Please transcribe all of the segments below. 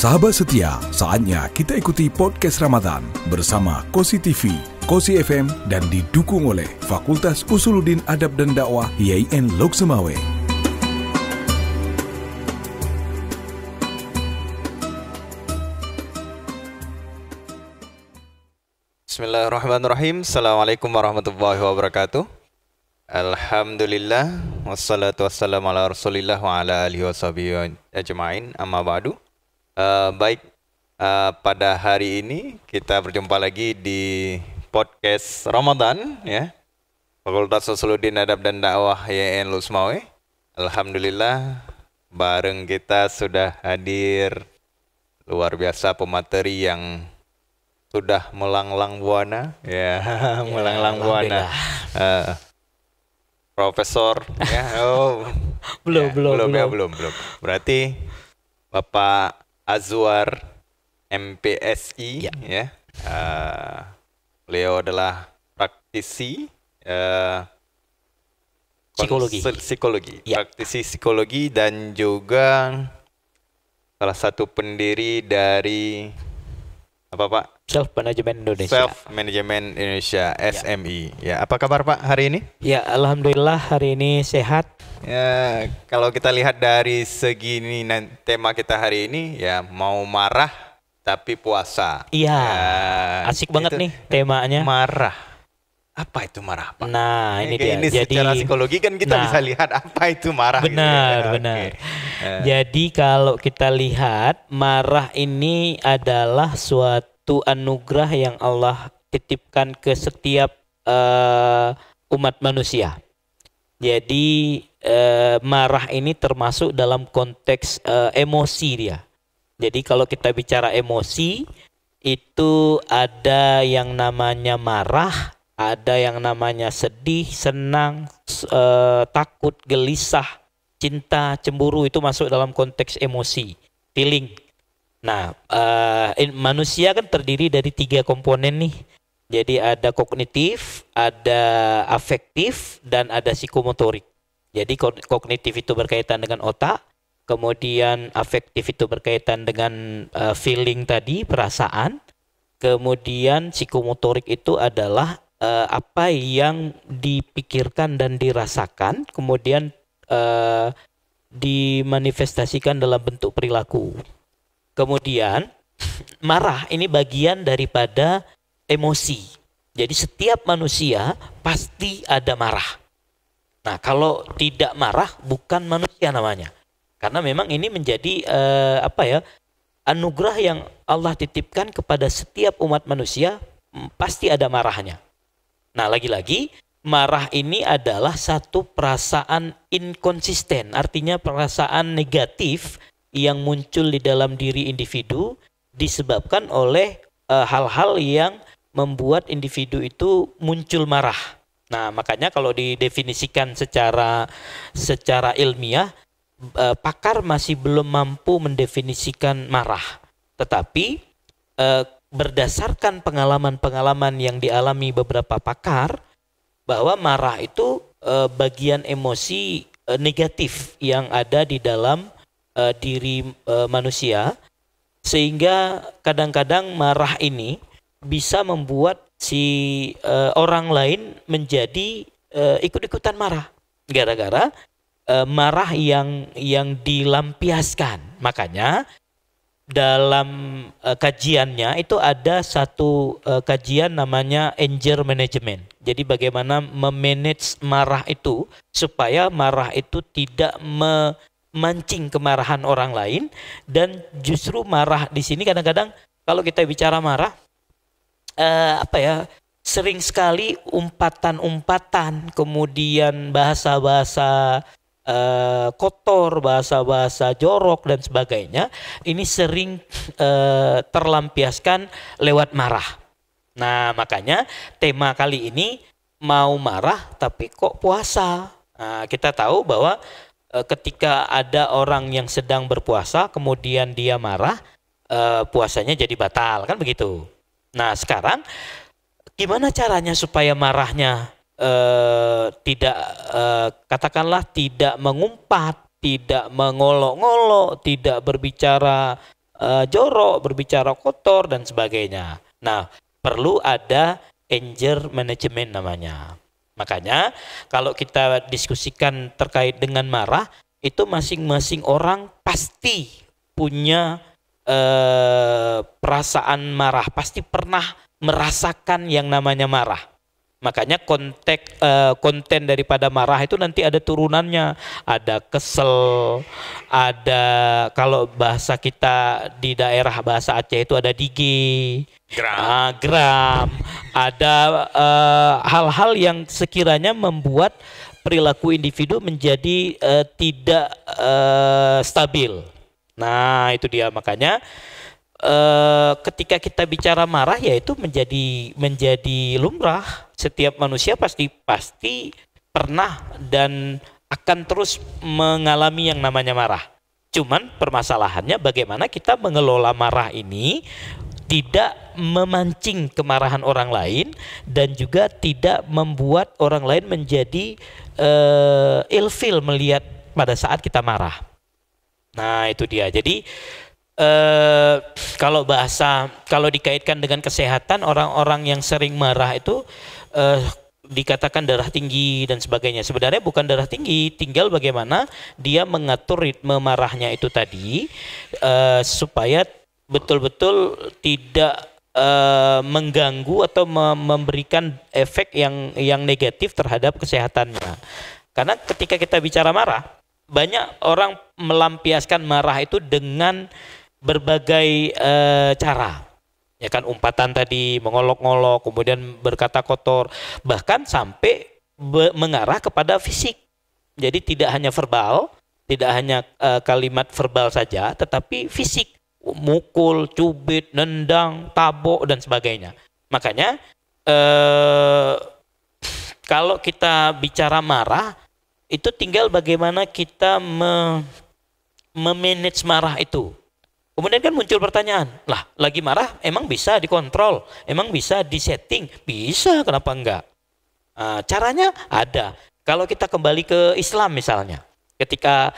Sahabat setia, saatnya kita ikuti podcast Ramadan bersama Kosi TV, Kosi FM dan didukung oleh Fakultas Usuluddin Adab dan Dakwah IAIN Lok Sumawe. Bismillahirrahmanirrahim. Assalamualaikum warahmatullahi wabarakatuh. Alhamdulillah, wassalatu wassalamu ala rasulillah wa ala alihi washabihi ajma'in, amma ba'du. Pada hari ini kita berjumpa lagi di podcast Ramadan ya, Fakultas Usuluddin Adab dan Dakwah IAIN Lok Sumawe. Alhamdulillah, bareng kita sudah hadir luar biasa pemateri yang sudah melanglang buana ya, melanglang buana. Profesor ya, belum. Berarti Bapak Azwar MPSI ya. Beliau adalah praktisi psikologi. Ya. Praktisi psikologi dan juga salah satu pendiri dari apa Pak? Self Management Indonesia SMI. Ya, apa kabar Pak hari ini? Ya, alhamdulillah hari ini sehat. Ya, kalau kita lihat dari segi ini tema kita hari ini ya, mau marah tapi puasa. Iya. Ya, asik banget nih temanya. Marah. Apa itu marah, Pak? Nah, ini dia. Ini jadi secara psikologi kan kita bisa lihat apa itu marah. Benar. Okay. Jadi kalau kita lihat marah ini adalah suatu anugerah yang Allah titipkan ke setiap umat manusia. Jadi marah ini termasuk dalam konteks emosi dia. Jadi kalau kita bicara emosi, itu ada yang namanya marah, ada yang namanya sedih, senang, takut, gelisah, cinta, cemburu, itu masuk dalam konteks emosi, feeling. Nah, manusia kan terdiri dari 3 komponen nih. Jadi ada kognitif, ada afektif, dan ada psikomotorik. Jadi kognitif itu berkaitan dengan otak, kemudian afektif itu berkaitan dengan feeling tadi, perasaan, kemudian psikomotorik itu adalah apa yang dipikirkan dan dirasakan, kemudian dimanifestasikan dalam bentuk perilaku. Kemudian marah ini bagian daripada emosi. Jadi setiap manusia pasti ada marah. Nah, kalau tidak marah bukan manusia namanya. Karena memang ini menjadi anugerah yang Allah titipkan kepada setiap umat manusia, pasti ada marahnya. Nah, lagi-lagi marah ini adalah satu perasaan inkonsisten, artinya perasaan negatif yang muncul di dalam diri individu disebabkan oleh hal-hal yang membuat individu itu muncul marah. Nah, makanya kalau didefinisikan secara ilmiah, pakar masih belum mampu mendefinisikan marah. Tetapi berdasarkan pengalaman-pengalaman yang dialami beberapa pakar, bahwa marah itu bagian emosi negatif yang ada di dalam diri manusia, sehingga kadang-kadang marah ini bisa membuat si orang lain menjadi ikut-ikutan marah gara-gara marah yang dilampiaskan. Makanya dalam kajiannya itu ada satu kajian namanya anger management. Jadi bagaimana memanage marah itu supaya marah itu tidak memancing kemarahan orang lain, dan justru marah di sini kadang-kadang kalau kita bicara marah sering sekali umpatan-umpatan, kemudian bahasa-bahasa kotor, bahasa-bahasa jorok dan sebagainya, ini sering terlampiaskan lewat marah. Nah, makanya tema kali ini mau marah tapi kok puasa. Nah, kita tahu bahwa ketika ada orang yang sedang berpuasa kemudian dia marah, puasanya jadi batal, kan begitu. Nah, sekarang gimana caranya supaya marahnya tidak katakanlah tidak mengumpat, tidak mengolok-ngolok, tidak berbicara jorok, berbicara kotor dan sebagainya. Nah, perlu ada anger management namanya. Makanya kalau kita diskusikan terkait dengan marah, itu masing-masing orang pasti punya perasaan marah, pasti pernah merasakan yang namanya marah. Makanya konten daripada marah itu nanti ada turunannya, ada kesel, ada kalau bahasa kita di daerah bahasa Aceh itu ada digi, geram, ada hal-hal yang sekiranya membuat perilaku individu menjadi tidak stabil. Nah, itu dia, makanya ketika kita bicara marah, ya itu menjadi lumrah. Setiap manusia pasti pernah dan akan terus mengalami yang namanya marah. Cuman permasalahannya bagaimana kita mengelola marah ini tidak memancing kemarahan orang lain dan juga tidak membuat orang lain menjadi ilfil melihat pada saat kita marah. Nah, itu dia. Jadi kalau dikaitkan dengan kesehatan, orang-orang yang sering marah itu dikatakan darah tinggi dan sebagainya. Sebenarnya bukan darah tinggi, tinggal bagaimana dia mengatur ritme marahnya itu tadi supaya betul-betul tidak mengganggu atau memberikan efek yang negatif terhadap kesehatannya. Karena ketika kita bicara marah, banyak orang melampiaskan marah itu dengan berbagai cara. Ya kan, umpatan tadi, mengolok-ngolok, kemudian berkata kotor, bahkan sampai mengarah kepada fisik. Jadi tidak hanya verbal, tidak hanya kalimat verbal saja, tetapi fisik, mukul, cubit, nendang, tabok dan sebagainya. Makanya kalau kita bicara marah, itu tinggal bagaimana kita memanage marah itu. Kemudian kan muncul pertanyaan, lah lagi marah emang bisa dikontrol, emang bisa disetting? Bisa, kenapa enggak? Caranya ada. Kalau kita kembali ke Islam misalnya, ketika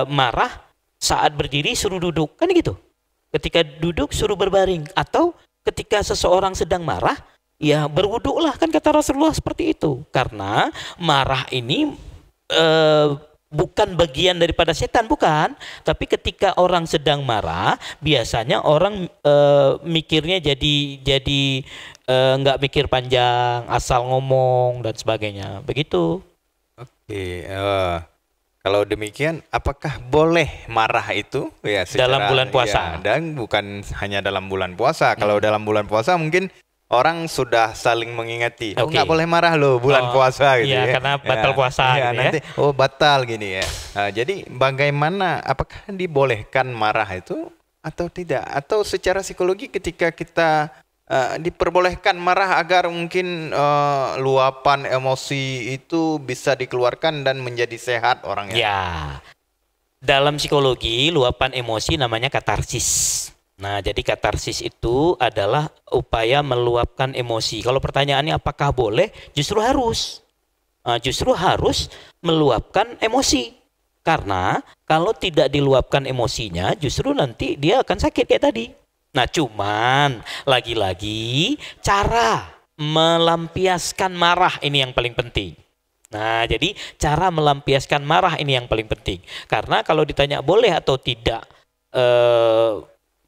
marah saat berdiri suruh duduk, kan gitu. Ketika duduk suruh berbaring, atau ketika seseorang sedang marah, ya berwuduklah, kan kata Rasulullah seperti itu. Karena marah ini bukan bagian daripada setan, bukan. Tapi ketika orang sedang marah, biasanya orang mikirnya jadi nggak mikir panjang, asal ngomong dan sebagainya. Begitu. Oke, kalau demikian, apakah boleh marah itu ya dalam bulan puasa? Ya, dan bukan hanya dalam bulan puasa. Kalau dalam bulan puasa mungkin orang sudah saling mengingati, nggak boleh marah loh bulan puasa gitu ya. Karena batal puasa gitu nanti, batal gini ya. Jadi bagaimana, apakah dibolehkan marah itu atau tidak? Atau secara psikologi ketika kita diperbolehkan marah agar mungkin luapan emosi itu bisa dikeluarkan dan menjadi sehat orangnya? Ya, dalam psikologi luapan emosi namanya katarsis. Nah, jadi katarsis itu adalah upaya meluapkan emosi. Kalau pertanyaannya apakah boleh? Justru harus. Justru harus meluapkan emosi. Karena kalau tidak diluapkan emosinya, justru nanti dia akan sakit kayak tadi. Nah, cuman lagi-lagi cara melampiaskan marah ini yang paling penting. Nah, jadi cara melampiaskan marah ini yang paling penting. Karena kalau ditanya boleh atau tidak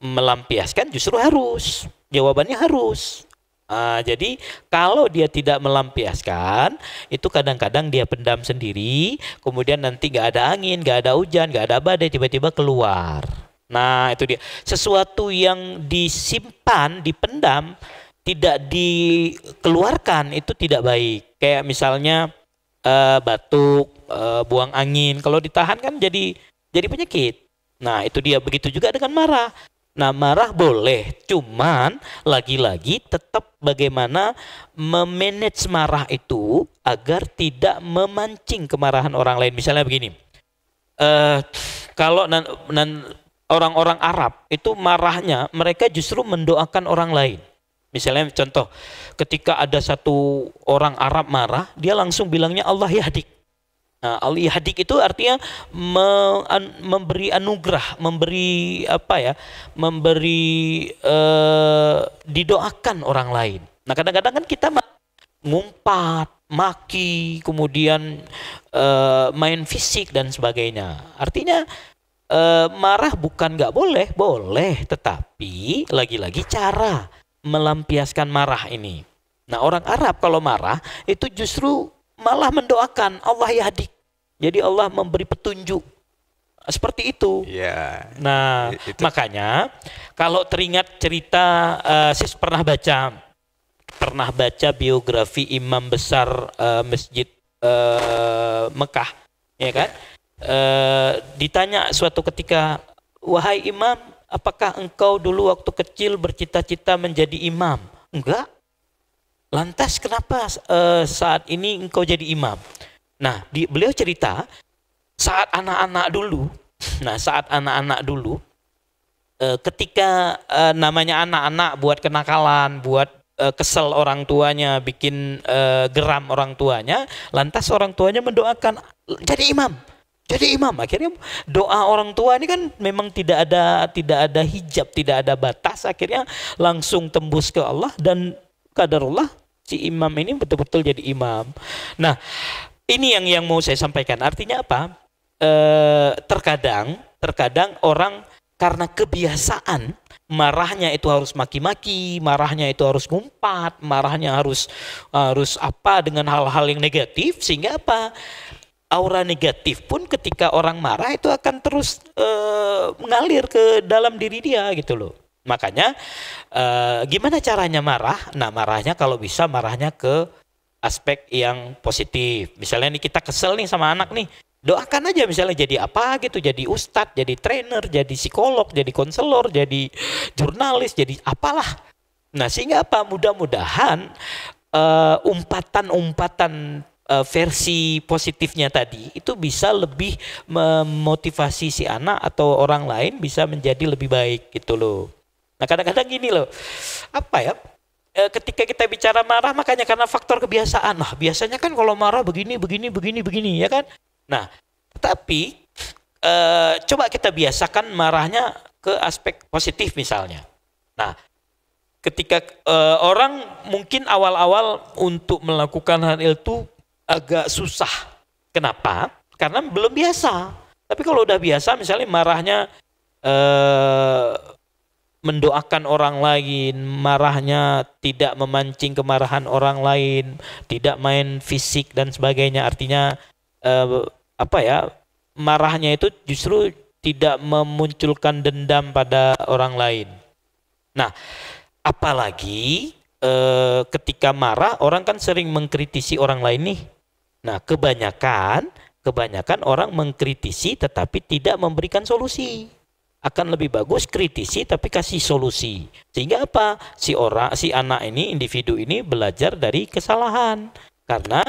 melampiaskan, justru harus. Jawabannya harus. Jadi kalau dia tidak melampiaskan, itu kadang-kadang dia pendam sendiri, kemudian nanti gak ada angin, gak ada hujan, gak ada badai, tiba-tiba keluar. Nah, itu dia. Sesuatu yang disimpan, dipendam, tidak dikeluarkan, itu tidak baik. Kayak misalnya batuk, buang angin, kalau ditahan kan jadi penyakit. Nah, itu dia. Begitu juga dengan marah. Nah, marah boleh, cuman lagi-lagi tetap bagaimana memanage marah itu agar tidak memancing kemarahan orang lain. Misalnya begini, kalau orang-orang Arab itu marahnya, mereka justru mendoakan orang lain. Misalnya contoh, ketika ada satu orang Arab marah, dia langsung bilangnya Allah yahdik. Nah, al-ihdik itu artinya memberi anugerah, memberi didoakan orang lain. Nah, kadang-kadang kan kita ngumpat, maki, kemudian main fisik dan sebagainya. Artinya marah bukan nggak boleh, boleh, tetapi lagi-lagi cara melampiaskan marah ini. Nah, orang Arab kalau marah itu justru malah mendoakan Allah yahdik. Jadi Allah memberi petunjuk. Seperti itu. Ya. Nah, makanya kalau teringat cerita, saya pernah baca biografi imam besar Masjid Mekah, ya kan? Ditanya suatu ketika, wahai imam, apakah engkau dulu waktu kecil bercita-cita menjadi imam? Enggak. Lantas kenapa saat ini engkau jadi imam? Nah, beliau cerita saat anak-anak dulu, ketika namanya anak-anak buat kenakalan, buat kesel orang tuanya, bikin geram orang tuanya, lantas orang tuanya mendoakan jadi imam. Akhirnya doa orang tua ini kan memang tidak ada hijab, tidak ada batas, akhirnya langsung tembus ke Allah dan qadarullah si imam ini betul-betul jadi imam. Nah, ini yang mau saya sampaikan. Artinya apa? Terkadang orang karena kebiasaan marahnya itu harus maki-maki, marahnya itu harus ngumpat, marahnya harus apa dengan hal-hal yang negatif, sehingga apa? Aura negatif pun ketika orang marah itu akan terus mengalir ke dalam diri dia gitu loh. Makanya gimana caranya marah? Nah, marahnya kalau bisa marahnya ke aspek yang positif. Misalnya nih kita kesel nih sama anak nih, doakan aja misalnya jadi apa gitu, jadi ustadz, jadi trainer, jadi psikolog, jadi konselor, jadi jurnalis, jadi apalah. Nah, sehingga apa? Mudah-mudahan umpatan versi positifnya tadi itu bisa lebih memotivasi si anak atau orang lain bisa menjadi lebih baik gitu loh. Nah, kadang-kadang gini loh, ketika kita bicara marah, makanya karena faktor kebiasaan. Nah, biasanya kan kalau marah begini ya kan. Nah, tapi coba kita biasakan marahnya ke aspek positif misalnya. Nah, ketika orang mungkin awal-awal untuk melakukan hal itu agak susah. Kenapa? Karena belum biasa. Tapi kalau udah biasa, misalnya marahnya mendoakan orang lain, marahnya tidak memancing kemarahan orang lain, tidak main fisik dan sebagainya. Artinya marahnya itu justru tidak memunculkan dendam pada orang lain. Nah, apalagi ketika marah orang kan sering mengkritisi orang lain nih. Nah, kebanyakan orang mengkritisi tetapi tidak memberikan solusi. Akan lebih bagus kritisi tapi kasih solusi. Sehingga apa? Si anak ini, individu ini belajar dari kesalahan. Karena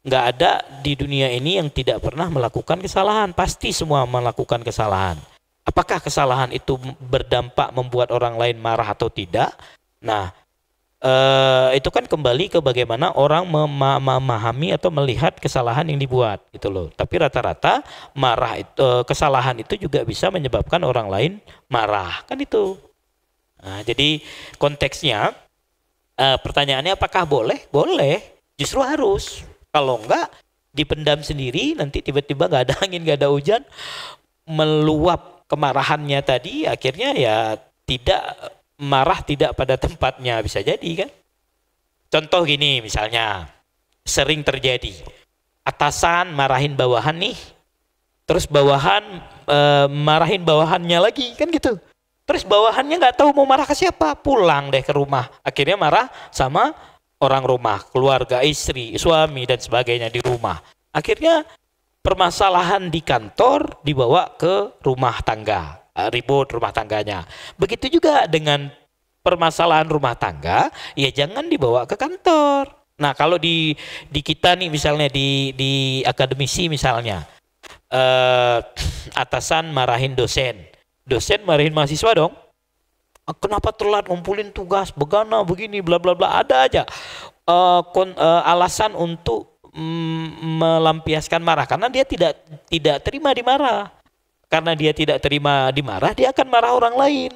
nggak ada di dunia ini yang tidak pernah melakukan kesalahan. Pasti semua melakukan kesalahan. Apakah kesalahan itu berdampak membuat orang lain marah atau tidak? Nah, itu kan kembali ke bagaimana orang memahami atau melihat kesalahan yang dibuat gitu loh. Tapi rata-rata kesalahan itu juga bisa menyebabkan orang lain marah kan itu. Nah, jadi konteksnya pertanyaannya apakah boleh? Boleh, justru harus. Kalau enggak dipendam sendiri, nanti tiba-tiba nggak ada angin, nggak ada hujan, meluap kemarahannya tadi, akhirnya ya marah tidak pada tempatnya, bisa jadi kan. Contoh gini misalnya, sering terjadi atasan marahin bawahan nih, terus bawahan marahin bawahannya lagi kan gitu. Terus bawahannya nggak tahu mau marah ke siapa, pulang deh ke rumah, akhirnya marah sama orang rumah, keluarga, istri, suami dan sebagainya di rumah. Akhirnya permasalahan di kantor dibawa ke rumah tangga, ribut rumah tangganya. Begitu juga dengan permasalahan rumah tangga, ya jangan dibawa ke kantor. Nah, kalau di kita nih misalnya di akademisi misalnya, atasan marahin dosen marahin mahasiswa dong. Kenapa telat ngumpulin tugas, begana begini bla bla bla, ada aja alasan untuk melampiaskan marah karena dia tidak terima dimarah. Karena dia tidak terima dimarah, dia akan marah orang lain.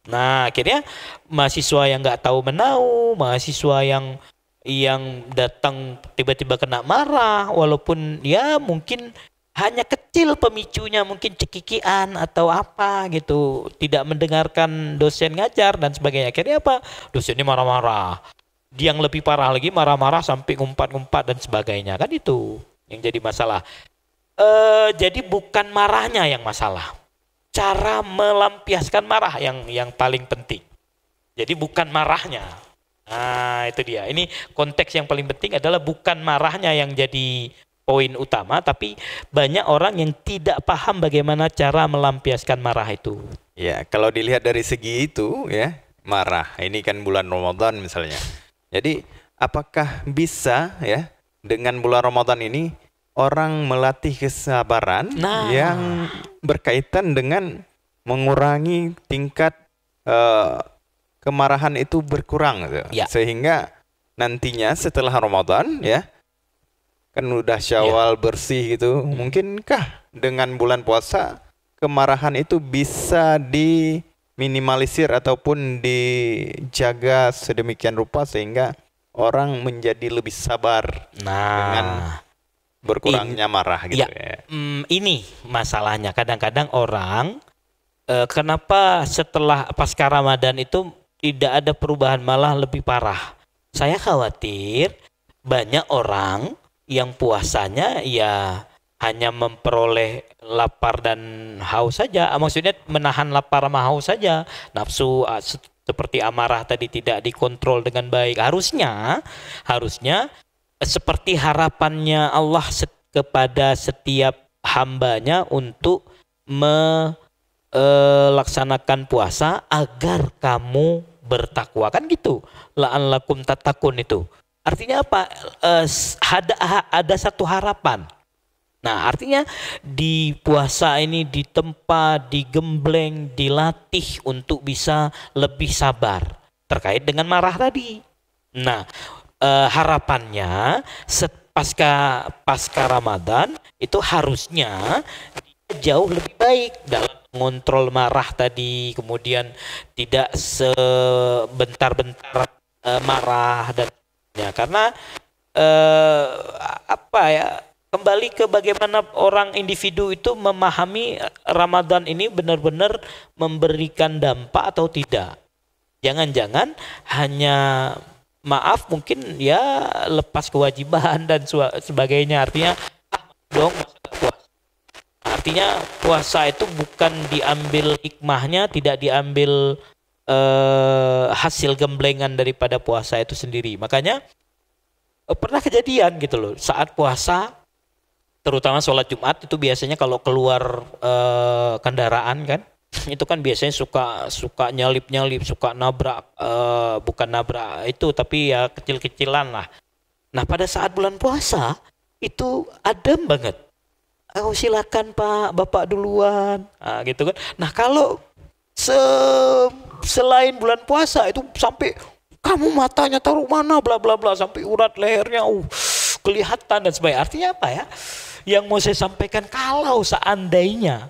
Nah, akhirnya mahasiswa yang nggak tahu menau, mahasiswa yang datang tiba-tiba kena marah, walaupun ya mungkin hanya kecil pemicunya, mungkin cekikian atau apa gitu, tidak mendengarkan dosen ngajar dan sebagainya. Akhirnya apa? Dosennya marah-marah. Yang lebih parah lagi marah-marah sampai ngumpat-ngumpat dan sebagainya, kan itu yang jadi masalah. Jadi bukan marahnya yang masalah, cara melampiaskan marah yang paling penting. Jadi bukan marahnya. Nah itu dia. Ini konteks yang paling penting adalah bukan marahnya yang jadi poin utama, tapi banyak orang yang tidak paham bagaimana cara melampiaskan marah itu. Ya, kalau dilihat dari segi itu ya, marah. Ini kan bulan Ramadan misalnya. Jadi apakah bisa ya dengan bulan Ramadan ini orang melatih kesabaran yang berkaitan dengan mengurangi tingkat kemarahan itu berkurang gitu. Ya. Sehingga nantinya setelah Ramadan ya kan udah Syawal bersih gitu. Mungkinkah dengan bulan puasa kemarahan itu bisa diminimalisir ataupun dijaga sedemikian rupa sehingga orang menjadi lebih sabar dengan berkurangnya marah gitu ya. Ini masalahnya kadang-kadang orang kenapa setelah pasca Ramadan itu tidak ada perubahan, malah lebih parah. Saya khawatir banyak orang yang puasanya ya hanya memperoleh lapar dan haus saja. Maksudnya menahan lapar sama haus saja. Nafsu seperti amarah tadi tidak dikontrol dengan baik. Harusnya seperti harapannya Allah kepada setiap hambanya untuk melaksanakan puasa agar kamu bertakwa, kan gitu. La'allakum tattaqun itu. Artinya apa? Ada satu harapan. Nah, artinya di puasa ini ditempa, digembleng, dilatih untuk bisa lebih sabar terkait dengan marah tadi. Nah, harapannya pasca Ramadan itu harusnya jauh lebih baik dalam mengontrol marah tadi, kemudian tidak sebentar-bentar marah dan karena kembali ke bagaimana orang individu itu memahami Ramadan ini benar-benar memberikan dampak atau tidak. Jangan-jangan hanya maaf mungkin ya lepas kewajiban dan sebagainya, artinya artinya puasa itu bukan diambil hikmahnya, tidak diambil hasil gemblengan daripada puasa itu sendiri. Makanya pernah kejadian gitu loh, saat puasa terutama sholat Jumat itu biasanya kalau keluar kendaraan kan itu kan biasanya suka nyalip, suka nabrak, bukan nabrak itu tapi ya kecil-kecilan lah. Nah pada saat bulan puasa itu adem banget. Oh silakan Pak, Bapak duluan, gitu kan. Nah kalau selain bulan puasa itu sampai kamu matanya taruh mana bla bla bla sampai urat lehernya kelihatan dan sebagainya. Artinya apa ya? Yang mau saya sampaikan kalau seandainya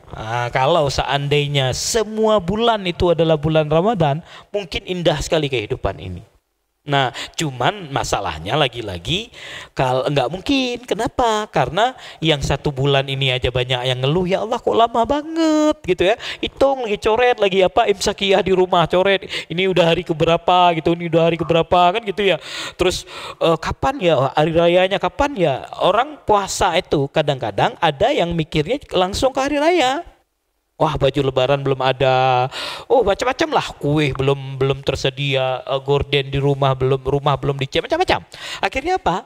semua bulan itu adalah bulan Ramadan, mungkin indah sekali kehidupan ini. Nah, cuman masalahnya lagi-lagi kalau enggak mungkin. Kenapa? Karena yang 1 bulan ini aja banyak yang ngeluh, ya Allah kok lama banget gitu ya. Hitung lagi coret lagi imsakiyah di rumah coret. Ini udah hari keberapa gitu, ini udah hari keberapa kan gitu ya. Terus kapan ya hari rayanya, kapan ya? Orang puasa itu kadang-kadang ada yang mikirnya langsung ke hari raya. Wah baju lebaran belum ada, macam-macam lah, kue belum tersedia, gorden di rumah belum dicat, macam-macam. Akhirnya apa?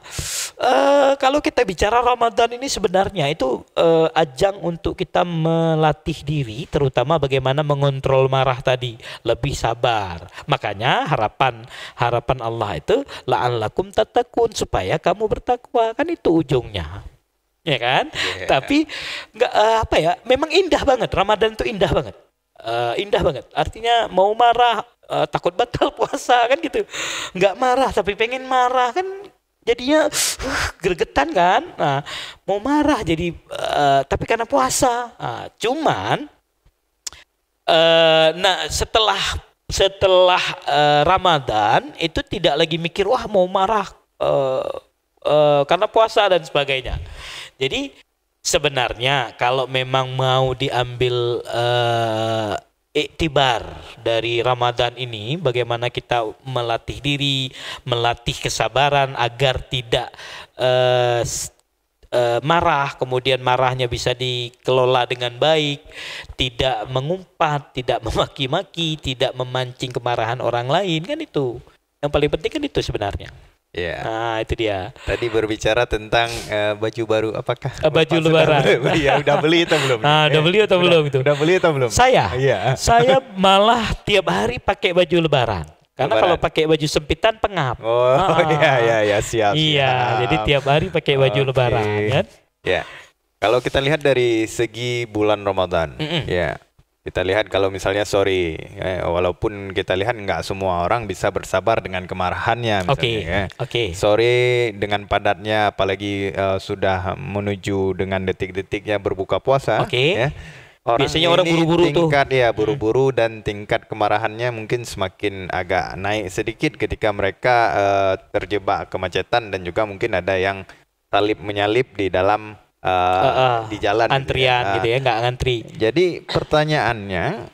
Kalau kita bicara Ramadan ini sebenarnya itu ajang untuk kita melatih diri, terutama bagaimana mengontrol marah tadi, lebih sabar. Makanya harapan Allah itu la'allakum tattaqun, supaya kamu bertakwa, kan itu ujungnya. Ya kan? Yeah. Tapi nggak memang indah banget. Ramadan itu indah banget. Indah banget. Artinya mau marah takut batal puasa kan gitu. Nggak marah tapi pengen marah kan jadinya gregetan kan. Nah, mau marah jadi tapi karena puasa. Nah, cuman setelah Ramadan itu tidak lagi mikir wah mau marah karena puasa dan sebagainya. Jadi sebenarnya kalau memang mau diambil iktibar dari Ramadan ini, bagaimana kita melatih diri, melatih kesabaran agar tidak marah, kemudian marahnya bisa dikelola dengan baik, tidak mengumpat, tidak memaki-maki, tidak memancing kemarahan orang lain, kan itu. Yang paling penting kan itu sebenarnya. Ya. Nah, itu dia. Tadi berbicara tentang baju baru, apakah baju lebaran? Ya, udah beli atau belum? Udah beli atau belum itu? Udah beli atau belum? Saya Iya. malah tiap hari pakai baju lebaran. Karena kalau pakai baju sempitan pengap. Oh, iya, siap. Iya, jadi tiap hari pakai baju lebaran, kan? Ya. Kalau kita lihat dari segi bulan Ramadan, ya. Kita lihat kalau misalnya walaupun kita lihat nggak semua orang bisa bersabar dengan kemarahannya misalnya. Sorry dengan padatnya, apalagi sudah menuju dengan detik-detiknya berbuka puasa. Ya. Biasanya orang buru-buru tingkat buru-buru dan tingkat kemarahannya mungkin semakin agak naik sedikit ketika mereka terjebak kemacetan, dan juga mungkin ada yang salib menyalip di dalam di jalan antrian gitu ya, nggak ngantri. Jadi pertanyaannya,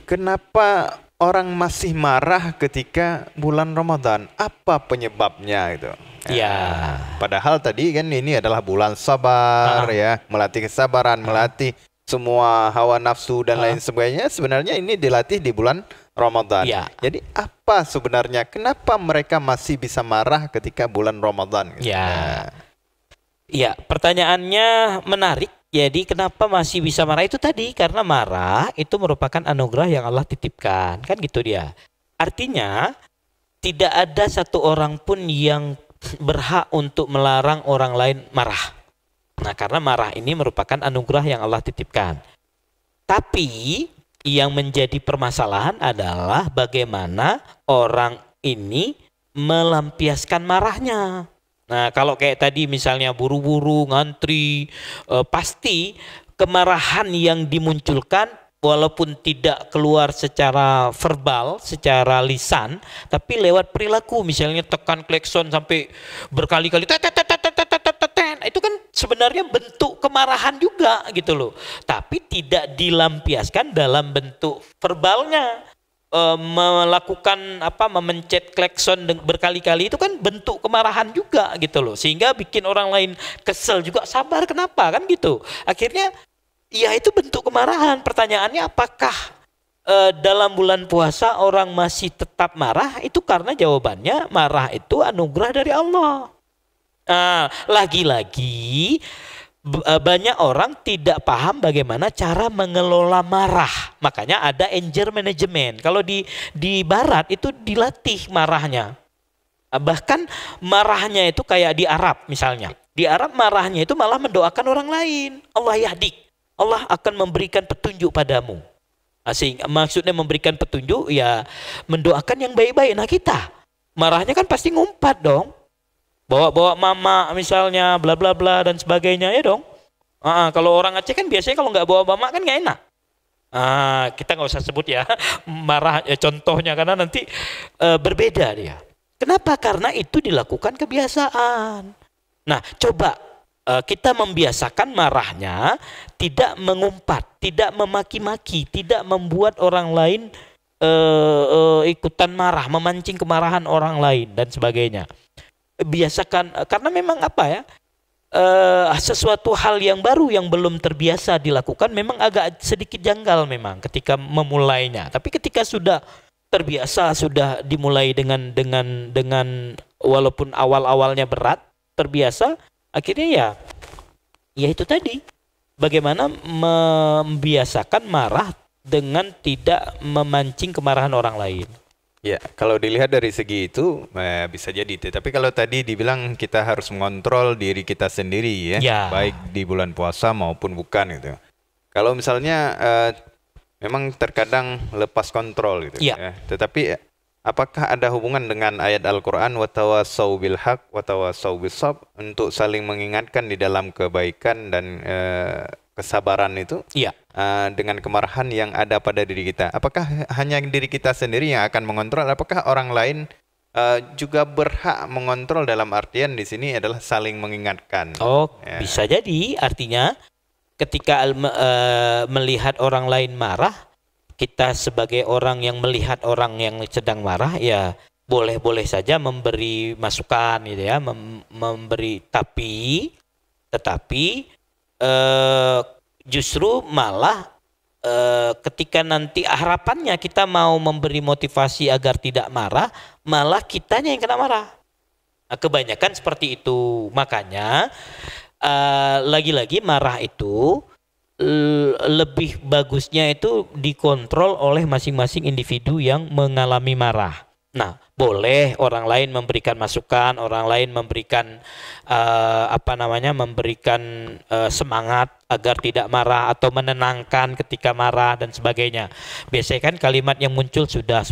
kenapa orang masih marah ketika bulan Ramadan? Apa penyebabnya gitu? Ya. Padahal tadi kan ini adalah bulan sabar ya, melatih kesabaran, melatih semua hawa nafsu dan lain sebagainya. Sebenarnya ini dilatih di bulan Ramadan. Ya. Jadi apa sebenarnya? Kenapa mereka masih bisa marah ketika bulan Ramadan? Gitu? Ya, pertanyaannya menarik. Jadi kenapa masih bisa marah itu tadi? Karena marah itu merupakan anugerah yang Allah titipkan, kan gitu dia. Artinya tidak ada satu orang pun yang berhak untuk melarang orang lain marah. Nah, karena marah ini merupakan anugerah yang Allah titipkan. Tapi yang menjadi permasalahan adalah bagaimana orang ini melampiaskan marahnya. Nah, kalau kayak tadi misalnya buru-buru, ngantri, pasti kemarahan yang dimunculkan walaupun tidak keluar secara verbal, secara lisan, tapi lewat perilaku, misalnya tekan klakson sampai berkali-kali, itu kan sebenarnya bentuk kemarahan juga gitu loh. Tapi tidak dilampiaskan dalam bentuk verbalnya. Melakukan memencet klakson berkali-kali itu kan bentuk kemarahan juga gitu loh, sehingga bikin orang lain kesel juga. Sabar kenapa kan gitu, akhirnya ya itu bentuk kemarahan. Pertanyaannya apakah dalam bulan puasa orang masih tetap marah? Itu karena jawabannya marah itu anugerah dari Allah. Lagi-lagi banyak orang tidak paham bagaimana cara mengelola marah. Makanya ada anger management. Kalau di barat itu dilatih marahnya. Bahkan marahnya itu kayak di Arab misalnya. Di Arab marahnya itu malah mendoakan orang lain. Allah yahdik. Allah akan memberikan petunjuk padamu. Maksudnya memberikan petunjuk ya mendoakan yang baik-baik. Nah, kita marahnya kan pasti ngumpat dong. Bawa mama misalnya, bla bla bla dan sebagainya ya dong. Kalau orang Aceh kan biasanya kalau nggak bawa mama kan nggak enak. Kita nggak usah sebut ya marah ya contohnya, karena nanti berbeda dia. Kenapa? Karena itu dilakukan kebiasaan. Nah, coba kita membiasakan marahnya tidak mengumpat, tidak memaki-maki, tidak membuat orang lain ikutan marah, memancing kemarahan orang lain dan sebagainya. Biasakan, karena memang sesuatu hal yang baru yang belum terbiasa dilakukan memang agak sedikit janggal memang ketika memulainya. Tapi ketika sudah terbiasa, sudah dimulai dengan walaupun awal-awalnya berat, terbiasa, akhirnya ya itu tadi, bagaimana membiasakan marah dengan tidak memancing kemarahan orang lain. Ya, kalau dilihat dari segi itu bisa jadi. Tapi kalau tadi dibilang kita harus mengontrol diri kita sendiri ya, baik di bulan puasa maupun bukan gitu. Kalau misalnya memang terkadang lepas kontrol gitu ya. Tetapi apakah ada hubungan dengan ayat Al-Quran watawasau bil haq watawasau bis sabr untuk saling mengingatkan di dalam kebaikan dan kesabaran itu Iya. dengan kemarahan yang ada pada diri kita? Apakah hanya diri kita sendiri yang akan mengontrol? Apakah orang lain juga berhak mengontrol, dalam artian di sini adalah saling mengingatkan? Oh, Ya. bisa jadi artinya ketika melihat orang lain marah, kita sebagai orang yang melihat orang yang sedang marah, ya boleh-boleh saja memberi masukan gitu ya, memberi, tetapi justru malah ketika nanti harapannya kita mau memberi motivasi agar tidak marah, malah kitanya yang kena marah. Nah, kebanyakan seperti itu. Makanya lagi-lagi marah itu lebih bagusnya itu dikontrol oleh masing-masing individu yang mengalami marah. Nah, boleh orang lain memberikan masukan, orang lain memberikan memberikan semangat agar tidak marah atau menenangkan ketika marah dan sebagainya. Biasanya kan kalimat yang muncul sudah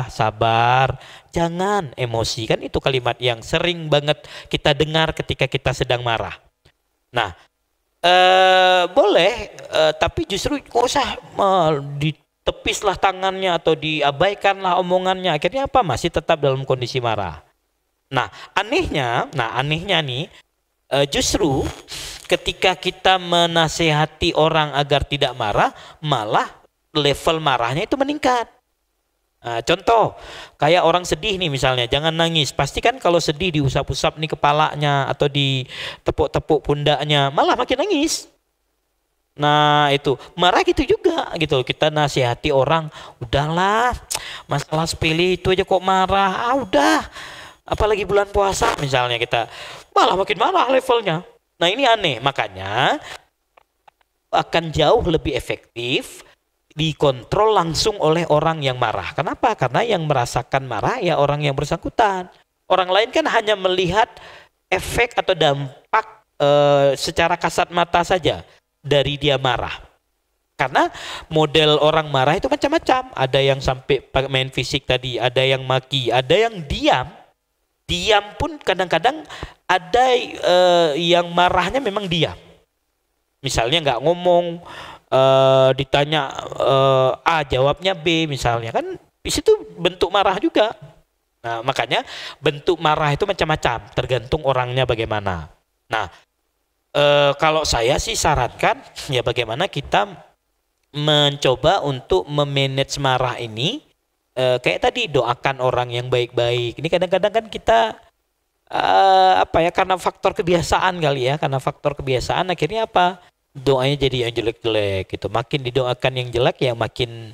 sabar, jangan emosi, kan itu kalimat yang sering banget kita dengar ketika kita sedang marah. Nah, boleh, tapi justru nggak usah ditepislah tangannya atau diabaikanlah omongannya. Akhirnya apa? Masih tetap dalam kondisi marah. Nah, anehnya nih, justru ketika kita menasehati orang agar tidak marah, malah level marahnya itu meningkat. Nah, contoh, kayak orang sedih nih misalnya, jangan nangis. Pasti kan kalau sedih diusap-usap nih kepalanya atau ditepuk-tepuk pundaknya, malah makin nangis. Nah itu, marah gitu juga gitu. Kita nasihati orang, udahlah, masalah sepele itu aja kok marah, udah. Apalagi bulan puasa misalnya, kita malah makin marah levelnya. Nah ini aneh, makanya akan jauh lebih efektif dikontrol langsung oleh orang yang marah. Kenapa? Karena yang merasakan marah ya orang yang bersangkutan. Orang lain kan hanya melihat efek atau dampak secara kasat mata saja dari dia marah. Karena model orang marah itu macam-macam. Ada yang sampai main fisik tadi, ada yang maki, ada yang diam. Diam pun kadang-kadang ada yang marahnya memang diam. Misalnya nggak ngomong, ditanya A jawabnya B misalnya, kan di situ bentuk marah juga. Nah makanya bentuk marah itu macam-macam, tergantung orangnya bagaimana. Nah kalau saya sih sarankan ya bagaimana kita mencoba untuk memanage marah ini, kayak tadi doakan orang yang baik-baik. Ini kadang-kadang kan kita karena faktor kebiasaan kali ya, karena faktor kebiasaan akhirnya apa? Doanya jadi yang jelek-jelek gitu. Makin didoakan yang jelek ya makin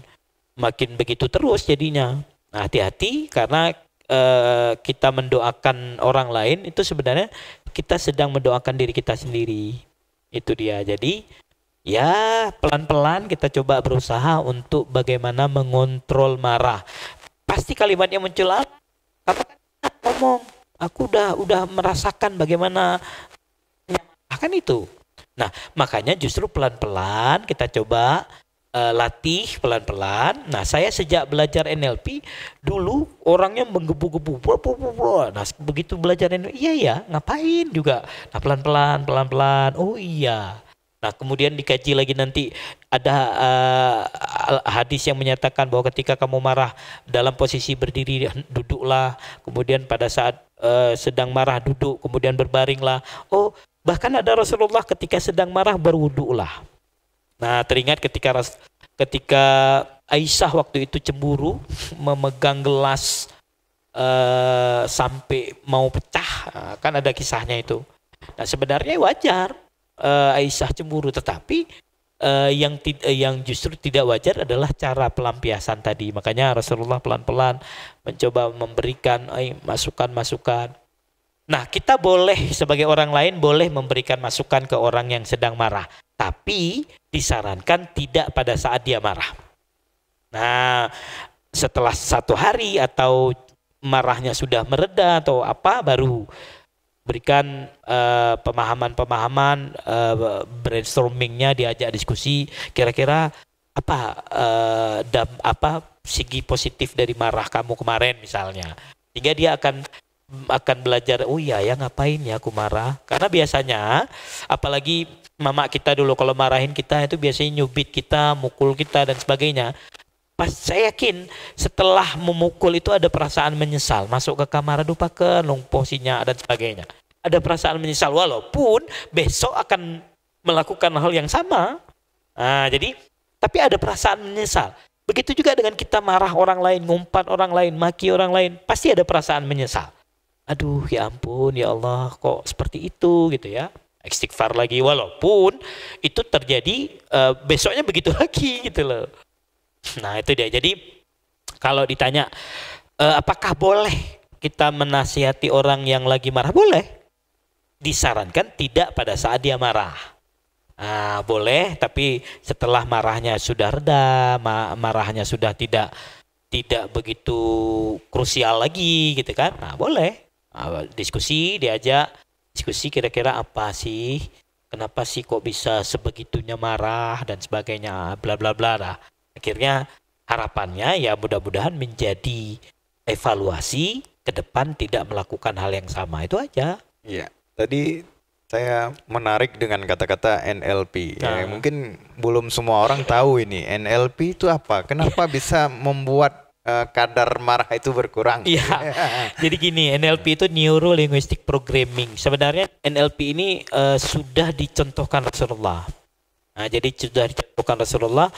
begitu terus jadinya. Nah, hati-hati karena kita mendoakan orang lain itu sebenarnya kita sedang mendoakan diri kita sendiri. Itu dia. Jadi ya pelan-pelan kita coba berusaha untuk bagaimana mengontrol marah. Pasti kalimatnya muncul apa? Ngomong, aku udah merasakan bagaimana akan itu. Nah, makanya justru pelan-pelan kita coba latih pelan-pelan. Nah, saya sejak belajar NLP dulu orangnya menggebu-gebu. Nah, begitu belajar NLP, iya ya, ngapain juga. Nah, pelan-pelan. Oh iya. Nah, kemudian dikaji lagi nanti ada hadis yang menyatakan bahwa ketika kamu marah dalam posisi berdiri duduklah, kemudian pada saat sedang marah duduk, kemudian berbaringlah. Oh, bahkan ada Rasulullah ketika sedang marah berwudulah. Nah, teringat ketika Aisyah waktu itu cemburu memegang gelas sampai mau pecah, kan ada kisahnya itu. Nah, sebenarnya wajar Aisyah cemburu, tetapi yang justru tidak wajar adalah cara pelampiasan tadi. Makanya Rasulullah pelan-pelan mencoba memberikan masukan-masukan. Nah, kita boleh sebagai orang lain boleh memberikan masukan ke orang yang sedang marah, tapi disarankan tidak pada saat dia marah. Nah, setelah 1 hari atau marahnya sudah mereda atau apa, baru berikan pemahaman-pemahaman, brainstormingnya, diajak diskusi kira-kira apa segi positif dari marah kamu kemarin misalnya. Sehingga dia akan belajar, oh iya ya ngapain ya aku marah. Karena biasanya apalagi mama kita dulu kalau marahin kita itu biasanya nyubit kita, mukul kita dan sebagainya. Pas saya yakin setelah memukul itu ada perasaan menyesal, masuk ke kamar aduh pakai posisinya dan sebagainya. Ada perasaan menyesal walaupun besok akan melakukan hal yang sama. Nah, jadi tapi ada perasaan menyesal. Begitu juga dengan kita marah orang lain, ngumpat orang lain, maki orang lain, pasti ada perasaan menyesal. Aduh ya ampun ya Allah kok seperti itu gitu ya. Istighfar lagi walaupun itu terjadi besoknya begitu lagi gitu loh. Nah itu dia. Jadi kalau ditanya apakah boleh kita menasihati orang yang lagi marah? Boleh. Disarankan tidak pada saat dia marah. Nah, boleh tapi setelah marahnya sudah reda, marahnya sudah tidak begitu krusial lagi gitu kan. Nah boleh. Diskusi, diajak diskusi kira-kira apa sih? Kenapa sih kok bisa sebegitunya marah dan sebagainya bla bla bla lah. Akhirnya harapannya ya mudah-mudahan menjadi evaluasi ke depan tidak melakukan hal yang sama, itu aja. Iya, tadi saya menarik dengan kata-kata NLP. Ya, mungkin belum semua orang tahu ini NLP itu apa. Kenapa bisa membuat kadar marah itu berkurang? Iya, jadi gini, NLP itu Neuro Linguistic Programming. Sebenarnya NLP ini sudah dicontohkan Rasulullah. Nah, jadi sudah dicontohkan Rasulullah,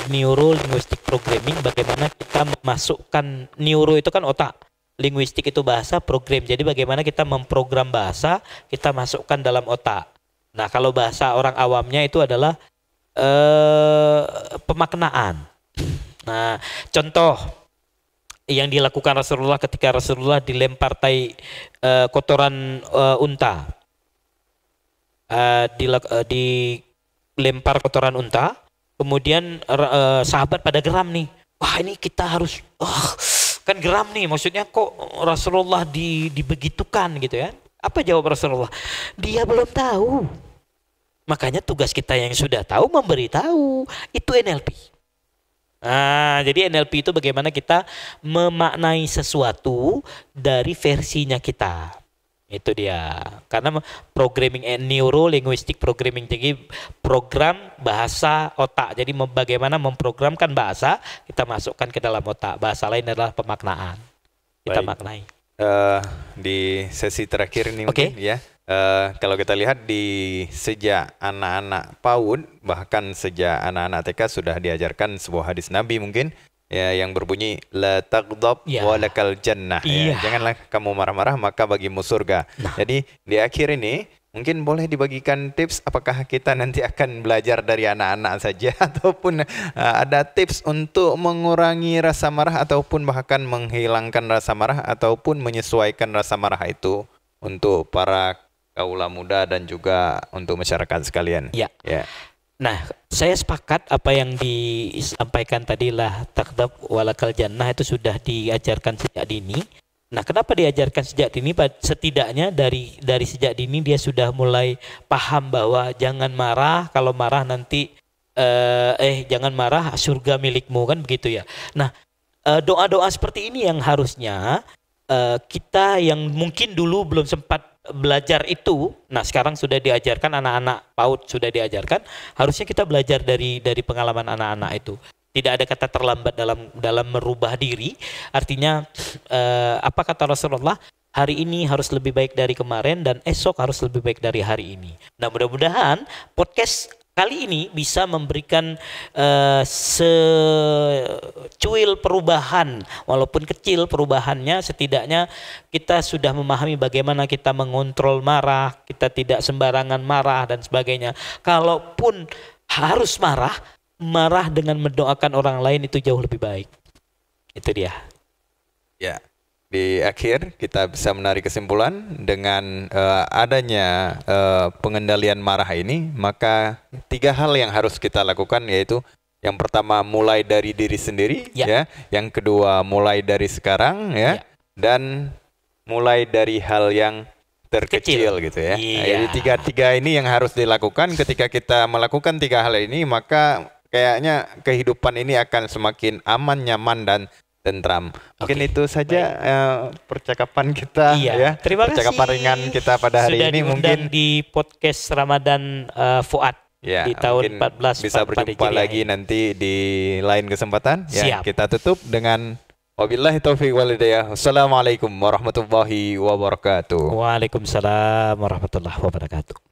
Neuro Linguistic Programming, bagaimana kita memasukkan neuro itu kan otak, linguistik itu bahasa, program. Jadi bagaimana kita memprogram bahasa, kita masukkan dalam otak. Nah, kalau bahasa orang awamnya itu adalah pemaknaan. Nah, contoh yang dilakukan Rasulullah ketika Rasulullah dilempar kotoran unta. Dilempar kotoran unta, kemudian sahabat pada geram nih. Wah, ini kita harus kan geram nih, maksudnya kok Rasulullah dibegitukan gitu ya. Apa jawab Rasulullah? Dia belum tahu. Makanya tugas kita yang sudah tahu memberitahu. Itu NLP. Nah, jadi NLP itu bagaimana kita memaknai sesuatu dari versinya kita. Itu dia. Karena programming neuro linguistic programming, jadi program bahasa otak. Jadi bagaimana memprogramkan bahasa, kita masukkan ke dalam otak. Bahasa lain adalah pemaknaan. Kita maknai. Di sesi terakhir ini mungkin ya. Kalau kita lihat sejak anak-anak PAUD, bahkan sejak anak-anak TK sudah diajarkan sebuah hadis Nabi mungkin. Ya, yang berbunyi la taghdab walakal jannah. Ya, janganlah kamu marah-marah maka bagimu surga. Nah. Jadi di akhir ini mungkin boleh dibagikan tips apakah kita nanti akan belajar dari anak-anak saja ataupun ada tips untuk mengurangi rasa marah ataupun bahkan menghilangkan rasa marah ataupun menyesuaikan rasa marah itu untuk para kaula muda dan juga untuk masyarakat sekalian. Ya. Nah, saya sepakat apa yang disampaikan tadi lah, taghdab walakal jannah itu sudah diajarkan sejak dini. Nah, kenapa diajarkan sejak dini? Setidaknya dari sejak dini dia sudah mulai paham bahwa jangan marah, kalau marah nanti jangan marah, surga milikmu, kan begitu ya. Nah, doa-doa seperti ini yang harusnya kita yang mungkin dulu belum sempat belajar itu, nah sekarang sudah diajarkan, anak-anak PAUD sudah diajarkan, harusnya kita belajar dari pengalaman anak-anak itu. Tidak ada kata terlambat dalam merubah diri. Artinya apa kata Rasulullah? Hari ini harus lebih baik dari kemarin dan esok harus lebih baik dari hari ini. Nah, mudah-mudahan podcast kali ini bisa memberikan secuil perubahan, walaupun kecil perubahannya, setidaknya kita sudah memahami bagaimana kita mengontrol marah, kita tidak sembarangan marah dan sebagainya. Kalaupun harus marah dengan mendoakan orang lain itu jauh lebih baik. Itu dia. Ya. Di akhir kita bisa menarik kesimpulan dengan adanya pengendalian marah ini, maka 3 hal yang harus kita lakukan, yaitu yang pertama mulai dari diri sendiri, ya. Yang kedua mulai dari sekarang, ya. Dan mulai dari hal yang terkecil gitu ya. Jadi 3 ini yang harus dilakukan. Ketika kita melakukan 3 hal ini, maka kayaknya kehidupan ini akan semakin aman, nyaman dan tentram. Mungkin itu saja percakapan kita ya. Terima percakapan kasih ringan kita pada hari sudah ini diundang mungkin di podcast Ramadan Fuad ya, di tahun mungkin 14 bisa berjumpa lagi nanti di lain kesempatan ya. Siap. Kita tutup dengan wabillahi taufiq wal hidayah. Wassalamualaikum warahmatullahi wabarakatuh. Waalaikumsalam warahmatullahi wabarakatuh.